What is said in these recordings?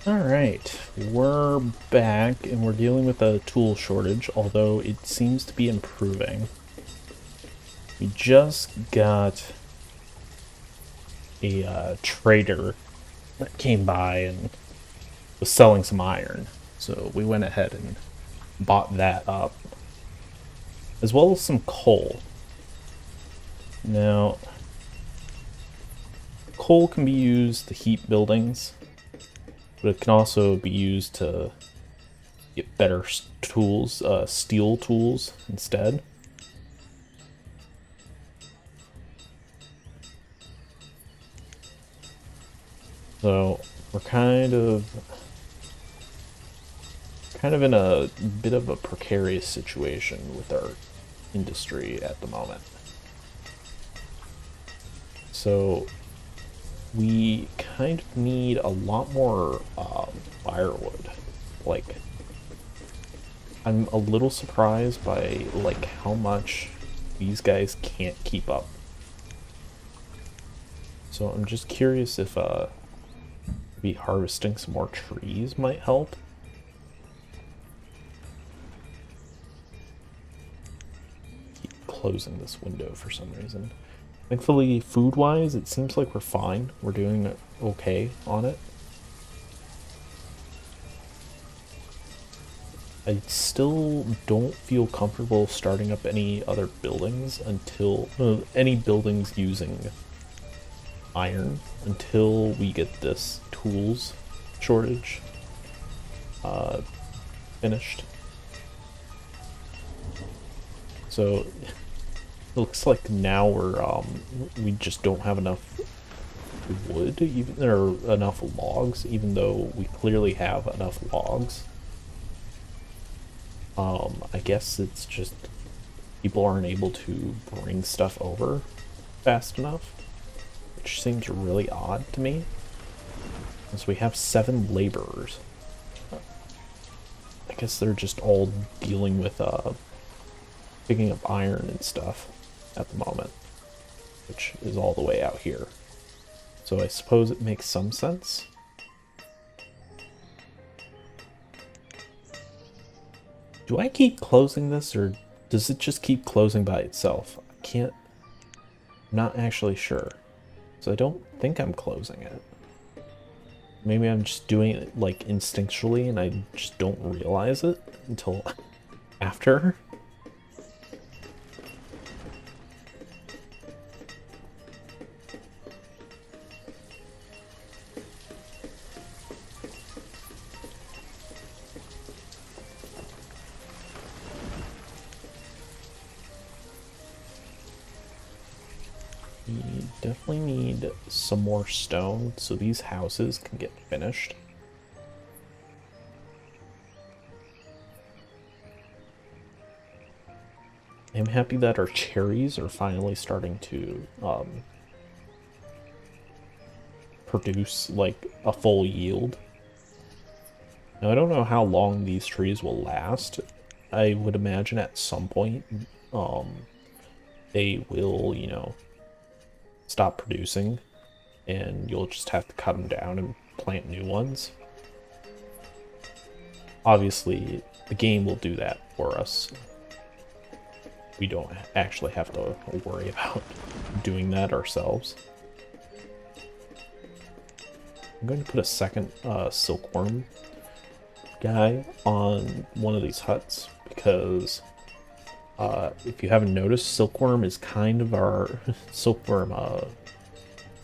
Alright, we're back and we're dealing with a tool shortage, although it seems to be improving. We just got a trader that came by and was selling some iron, so we went ahead and bought that up, as well as some coal. Now, coal can be used to heat buildings, but it can also be used to get better tools, steel tools instead. So we're kind of in a bit of a precarious situation with our industry at the moment. So we kind of need a lot more firewood. Like, I'm a little surprised by like how much these guys can't keep up. So I'm just curious if maybe harvesting some more trees might help. Keep closing this window for some reason. Thankfully, food-wise, it seems like we're fine. We're doing okay on it. I still don't feel comfortable starting up any other buildings until any buildings using iron until we get this tools shortage finished. So it looks like now we just don't have enough wood, even or enough logs, even though we clearly have enough logs. I guess it's just people aren't able to bring stuff over fast enough, which seems really odd to me. So we have 7 laborers. I guess they're just all dealing with picking up iron and stuff at the moment, which is all the way out here. So I suppose it makes some sense. Do I keep closing this, or does it just keep closing by itself? I can't... I'm not actually sure. So I don't think I'm closing it. Maybe I'm just doing it like instinctually and I just don't realize it until after. We definitely need some more stone so these houses can get finished. I'm happy that our cherries are finally starting to produce like a full yield. Now I don't know how long these trees will last. I would imagine at some point they will, you know, stop producing and you'll just have to cut them down and plant new ones. Obviously, the game will do that for us. We don't actually have to worry about doing that ourselves. I'm going to put a second silkworm guy on one of these huts because if you haven't noticed, silkworm is kind of our silkworm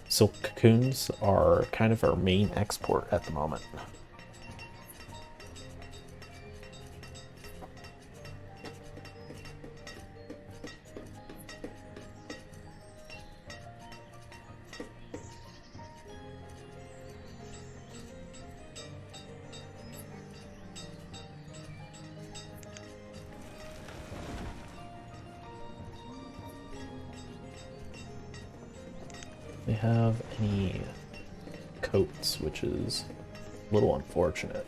silk cocoons are kind of our main export at the moment. They have any coats, which is a little unfortunate.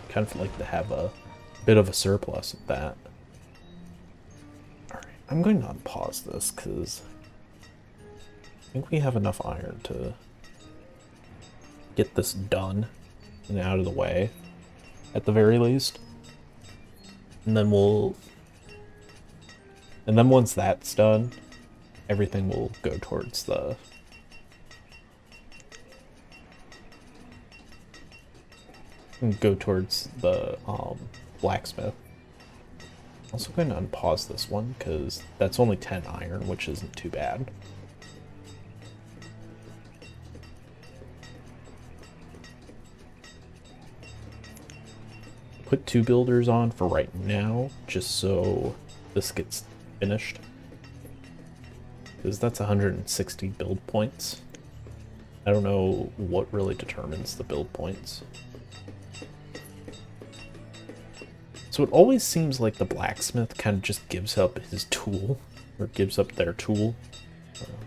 Kind of like to have a bit of a surplus of that. Alright, I'm going to unpause this because I think we have enough iron to get this done. and out of the way, at the very least. And then once that's done, everything will go towards the blacksmith. Also going to unpause this one because that's only 10 iron, which isn't too bad. Put 2 builders on for right now, just so this gets finished. Because that's 160 build points. I don't know what really determines the build points. So it always seems like the blacksmith kind of just gives up his tool, or gives up their tool.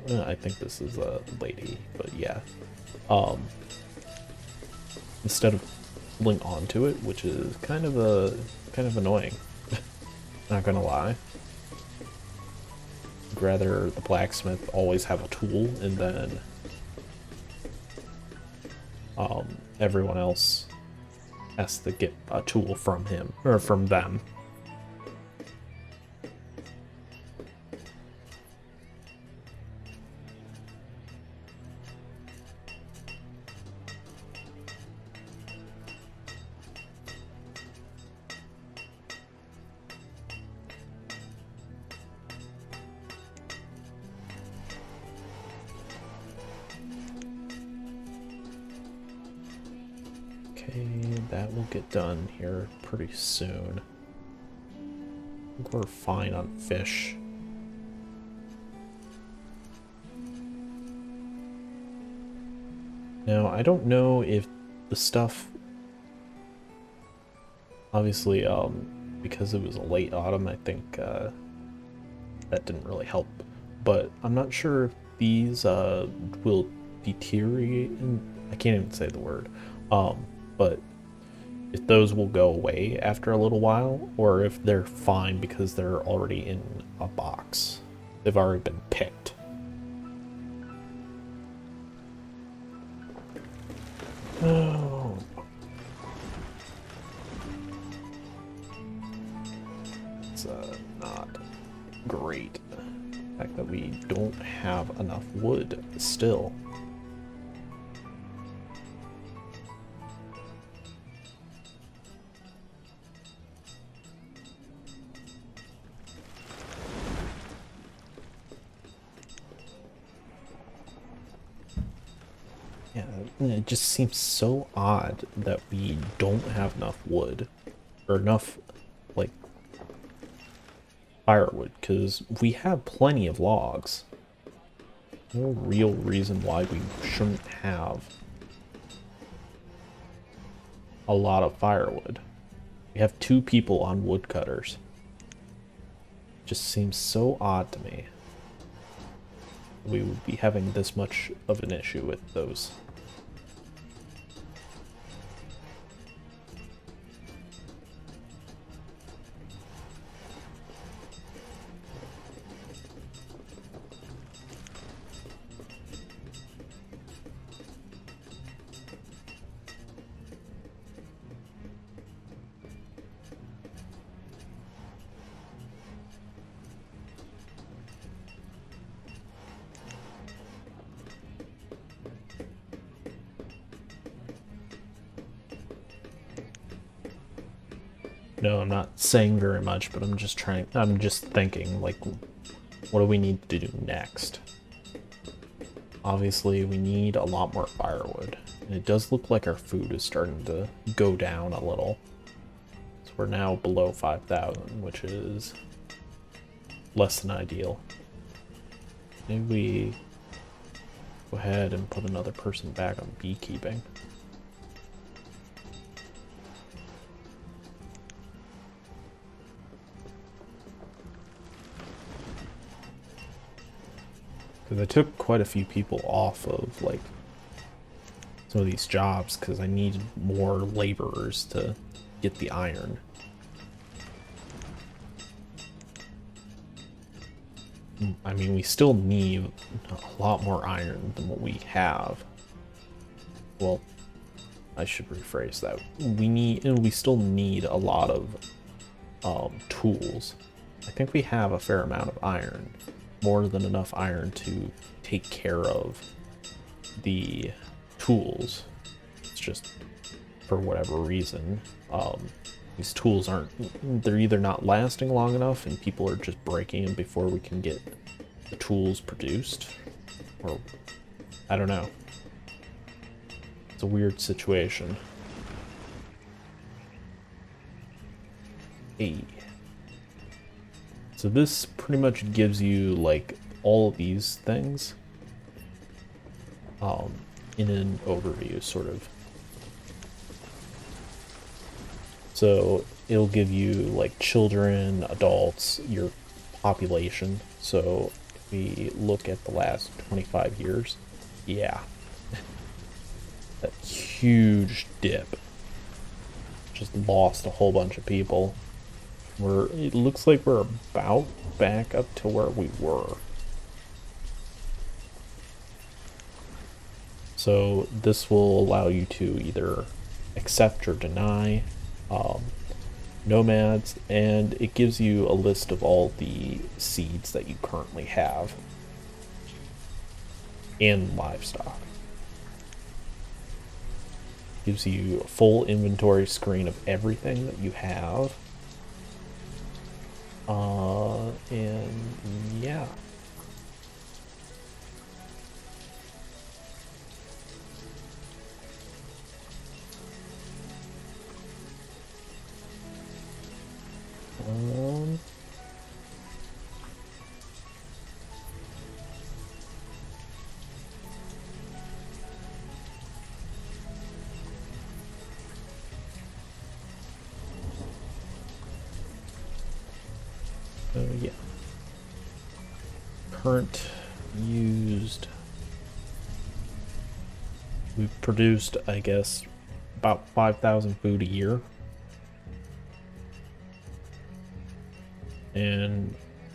I think this is a lady, but yeah. Instead of holding onto it, which is kind of annoying. Not gonna lie. I'd rather the blacksmith always have a tool, and then everyone else has to get a tool from him, or from them. That will get done here pretty soon. I think we're fine on fish. Now, I don't know if the stuff... Obviously, because it was a late autumn, I think that didn't really help. But I'm not sure if these will deteriorate. I can't even say the word. But if those will go away after a little while, or if they're fine because they're already in a box. They've already been picked. Oh. It's not great. The fact that we don't have enough wood still. It just seems so odd that we don't have enough wood, or enough, like, firewood, because we have plenty of logs. No real reason why we shouldn't have a lot of firewood. We have 2 people on woodcutters. It just seems so odd to me. We would be having this much of an issue with those. No, I'm not saying very much, but I'm just thinking, like, what do we need to do next? Obviously, we need a lot more firewood. And it does look like our food is starting to go down a little. So we're now below 5,000, which is less than ideal. Maybe we go ahead and put another person back on beekeeping. Because I took quite a few people off of, like, some of these jobs because I needed more laborers to get the iron. I mean, we still need a lot more iron than what we have. Well, I should rephrase that. We still need a lot of tools. I think we have a fair amount of iron, more than enough iron to take care of the tools. It's just, for whatever reason, these tools they're either not lasting long enough and people are just breaking them before we can get the tools produced, or I don't know. It's a weird situation. Hey. So this pretty much gives you like all of these things in an overview, sort of. So it'll give you like children, adults, your population. So if we look at the last 25 years, yeah, that huge dip. Just lost a whole bunch of people. It looks like we're about back up to where we were. So this will allow you to either accept or deny nomads, and it gives you a list of all the seeds that you currently have and livestock. Gives you a full inventory screen of everything that you have. And yeah. Yeah. Current used. We've produced, I guess, about 5,000 food a year. And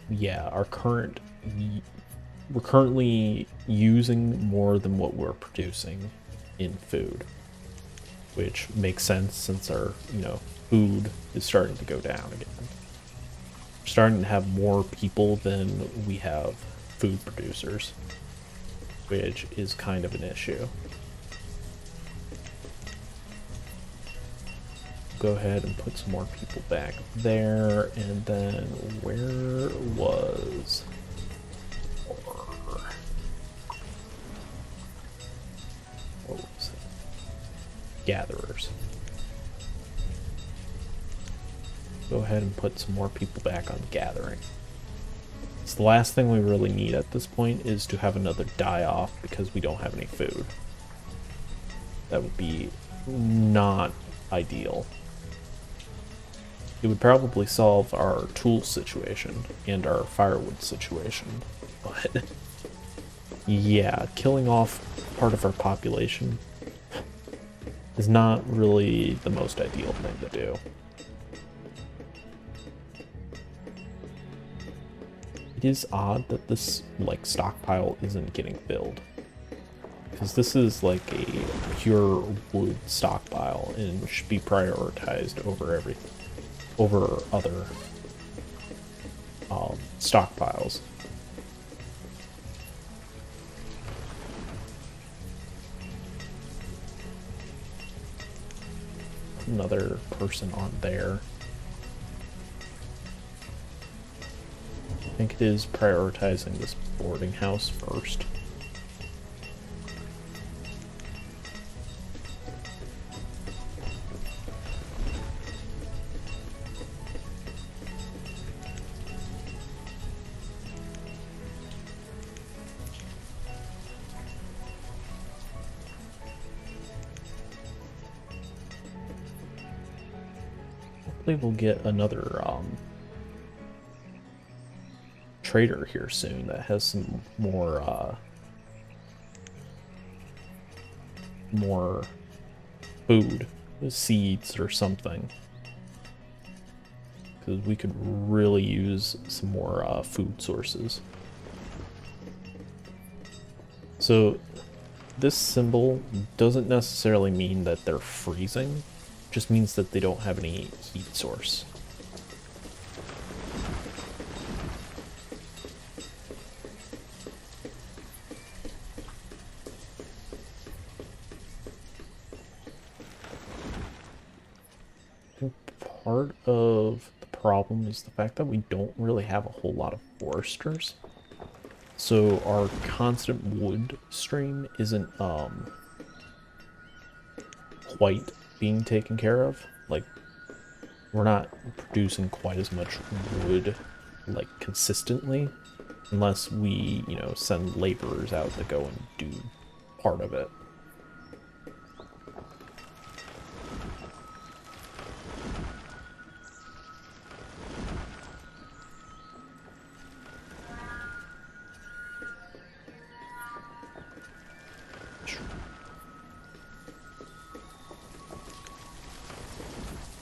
yeah, we're currently using more than what we're producing in food, which makes sense since our, food is starting to go down again. We're starting to have more people than we have food producers, which is kind of an issue. Go ahead and put some more people back there, and then where was what was it? Gatherers. Go ahead and put some more people back on gathering. So the last thing we really need at this point is to have another die-off because we don't have any food. That would be not ideal. It would probably solve our tool situation and our firewood situation, but yeah, killing off part of our population is not really the most ideal thing to do. It is odd that this stockpile isn't getting filled, because this is like a pure wood stockpile and should be prioritized over everything. Over other stockpiles. Another person on there. I think it is prioritizing this boarding house first. We'll get another trader here soon that has some more food, seeds or something, because we could really use some more food sources. So this symbol doesn't necessarily mean that they're freezing, it just means that they don't have any heat source. Part of the problem is the fact that we don't really have a whole lot of foresters. So our constant wood stream isn't quite being taken care of. Like, we're not producing quite as much wood like consistently unless we, you know, send laborers out to go and do part of it.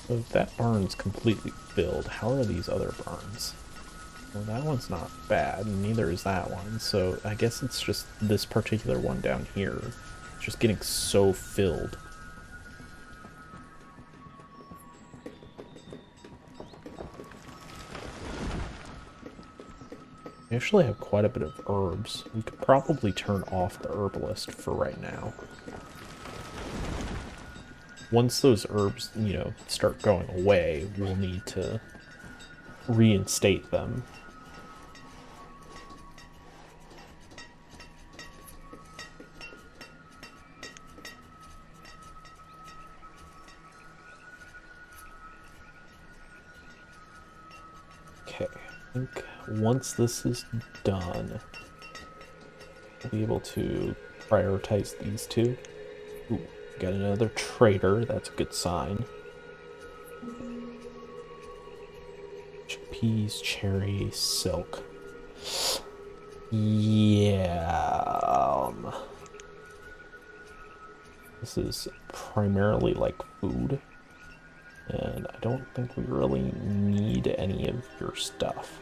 So if that barn's completely filled, how are these other barns? Well, that one's not bad, and neither is that one, so I guess it's just this particular one down here. It's just getting so filled. We actually have quite a bit of herbs. We could probably turn off the herbalist for right now. Once those herbs, you know, start going away, we'll need to reinstate them. Okay, I think once this is done, we'll be able to prioritize these two. Ooh, got another trader, that's a good sign. Peas, cherry, silk. Yeah. This is primarily like food. And I don't think we really need any of your stuff.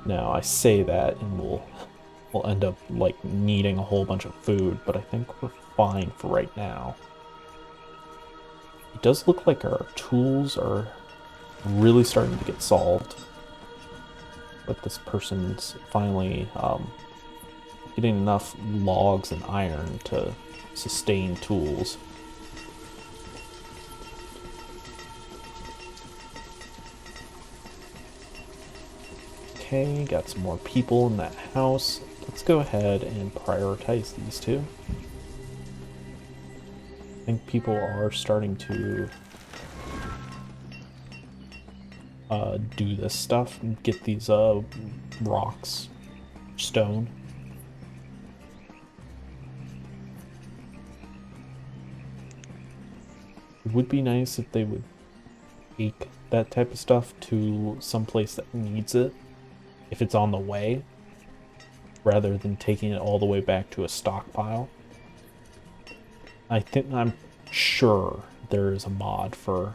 Now, I say that and we'll end up like needing a whole bunch of food, but I think we're fine for right now. It does look like our tools are really starting to get solved. But this person's finally getting enough logs and iron to sustain tools. Okay, got some more people in that house. Let's go ahead and prioritize these two. I think people are starting to do this stuff and get these rocks, stone. It would be nice if they would take that type of stuff to some place that needs it, if it's on the way, rather than taking it all the way back to a stockpile. I'm sure there is a mod for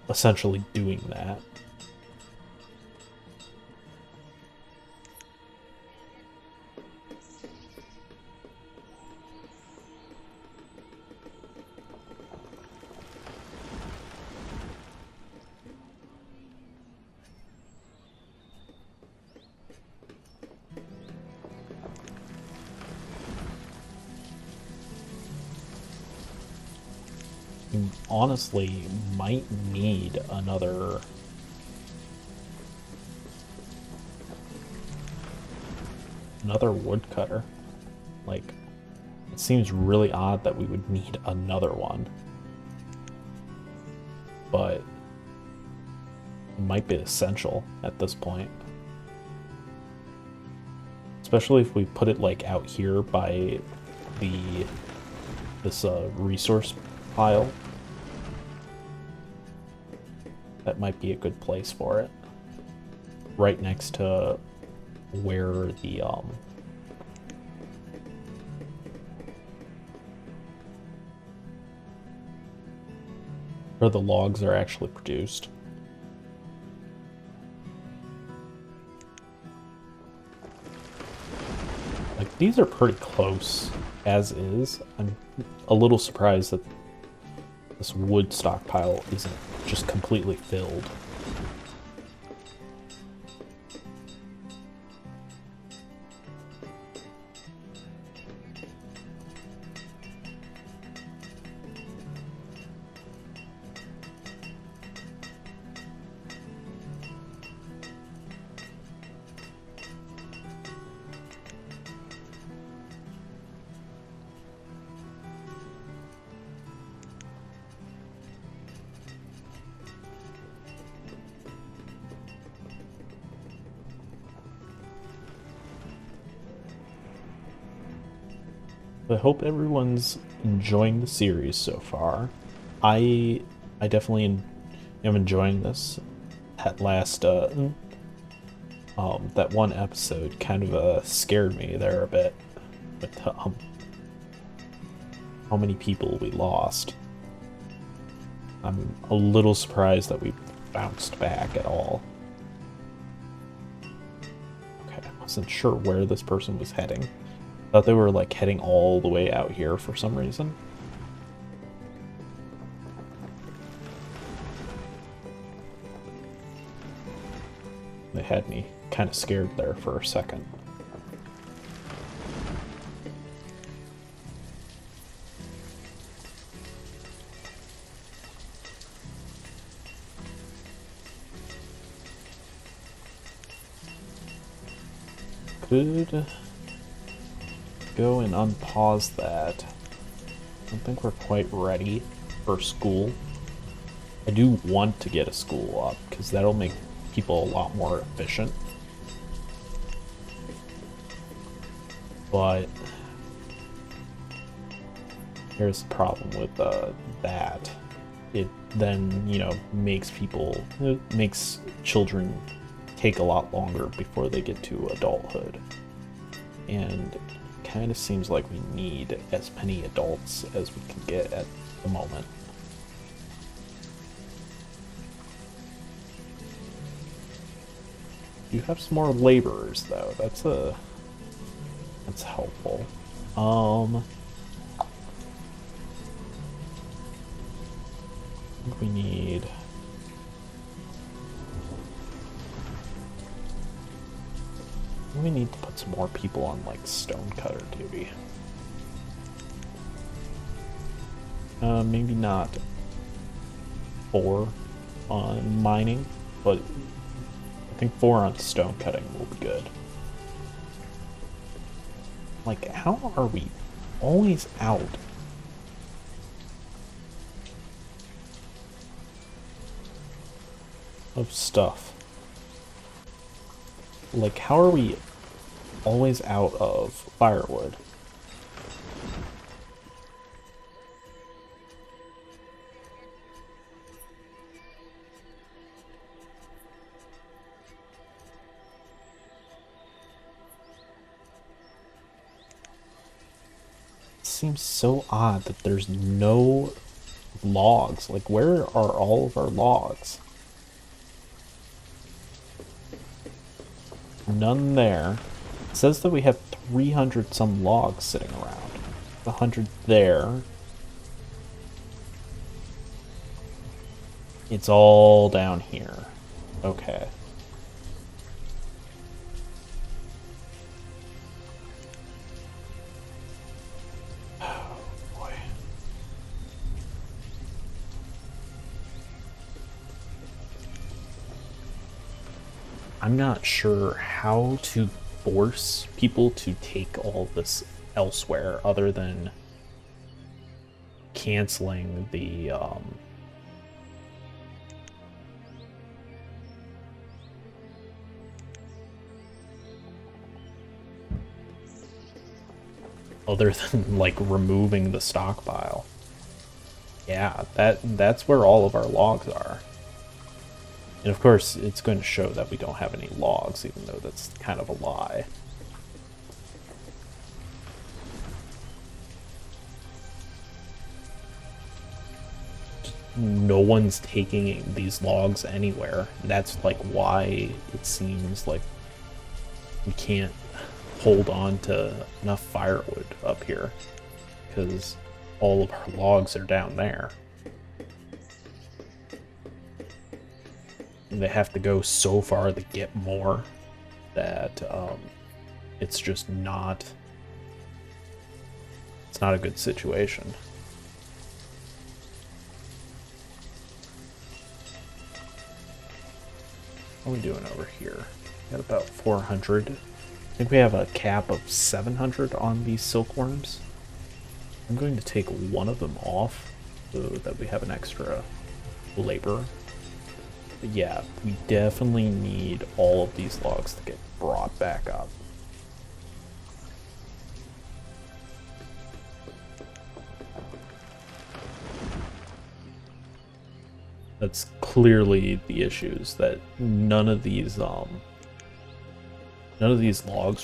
essentially doing that. Honestly, might need another woodcutter. Like, it seems really odd that we would need another one, but it might be essential at this point, especially if we put it like out here by this resource pile. That might be a good place for it, right next to where the where the logs are actually produced. these are pretty close as is. I'm a little surprised that this wood stockpile isn't just completely filled. I hope everyone's enjoying the series so far. I definitely am enjoying this. That last that one episode kind of scared me there a bit with how many people we lost. I'm a little surprised that we bounced back at all. Okay, I wasn't sure where this person was heading. Thought they were like heading all the way out here for some reason. They had me kind of scared there for a second. Could go and unpause that. I don't think we're quite ready for school. I do want to get a school up because that'll make people a lot more efficient. But here's the problem with that. It then, you know, makes children take a lot longer before they get to adulthood. And it kind of seems like we need as many adults as we can get at the moment. You have some more laborers though. That's helpful. I think we need to put some more people on like stonecutter duty. Maybe not 4 on mining, but I think 4 on stone cutting will be good. Like, how are we always out? Of stuff. Like, how are we always out of firewood? Seems so odd that there's no logs. Like, where are all of our logs? None there. It says that we have 300 some logs sitting around. 100 there. It's all down here. Okay. I'm not sure how to force people to take all this elsewhere other than canceling the other than like removing the stockpile. Yeah, that's where all of our logs are. And of course, it's going to show that we don't have any logs, even though that's kind of a lie. No one's taking these logs anywhere. That's like why it seems like we can't hold on to enough firewood up here because all of our logs are down there. And they have to go so far to get more that it's just not, it's not a good situation. What are we doing over here? Got about 400. I think we have a cap of 700 on these silkworms. I'm going to take one of them off so that we have an extra labor. But yeah, we definitely need all of these logs to get brought back up. That's clearly the issues, that none of these logs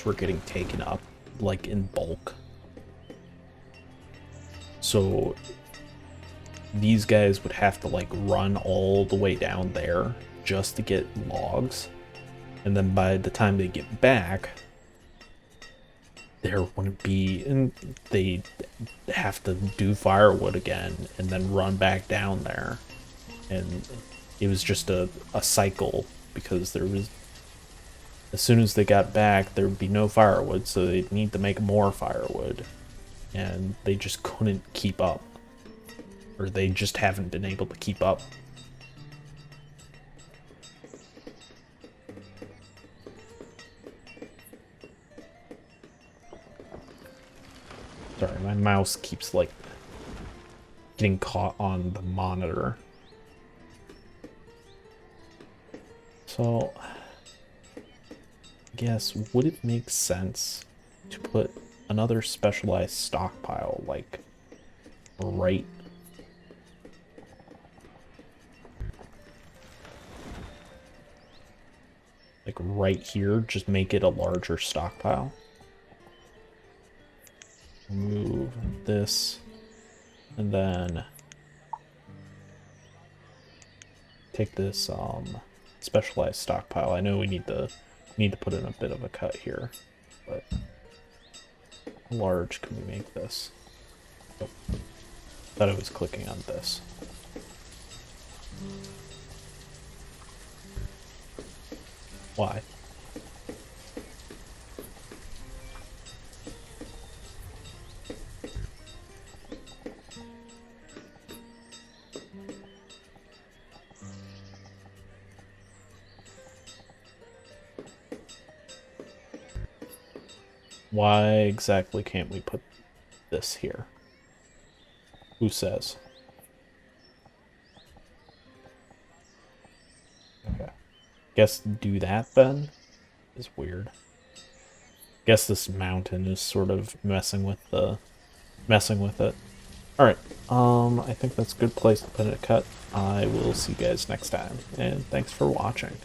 were getting taken up like in bulk. So these guys would have to like run all the way down there just to get logs, and then by the time they get back, there wouldn't be, and they have to do firewood again and then run back down there. And it was just a cycle, because there was, as soon as they got back, there would be no firewood, so they'd need to make more firewood, and they just couldn't keep up, or they just haven't been able to keep up. Sorry, my mouse keeps like getting caught on the monitor. So, I guess, would it make sense to put another specialized stockpile, like, right here? Just make it a larger stockpile. Remove this, and then take this, specialized stockpile. I know we need to put in a bit of a cut here, but how large can we make this? Oh, thought I was clicking on this. Why? Why exactly can't we put this here? Who says? Okay. Guess do that then? Is weird. Guess this mountain is sort of messing with it. Alright, I think that's a good place to put it cut. I will see you guys next time, and thanks for watching.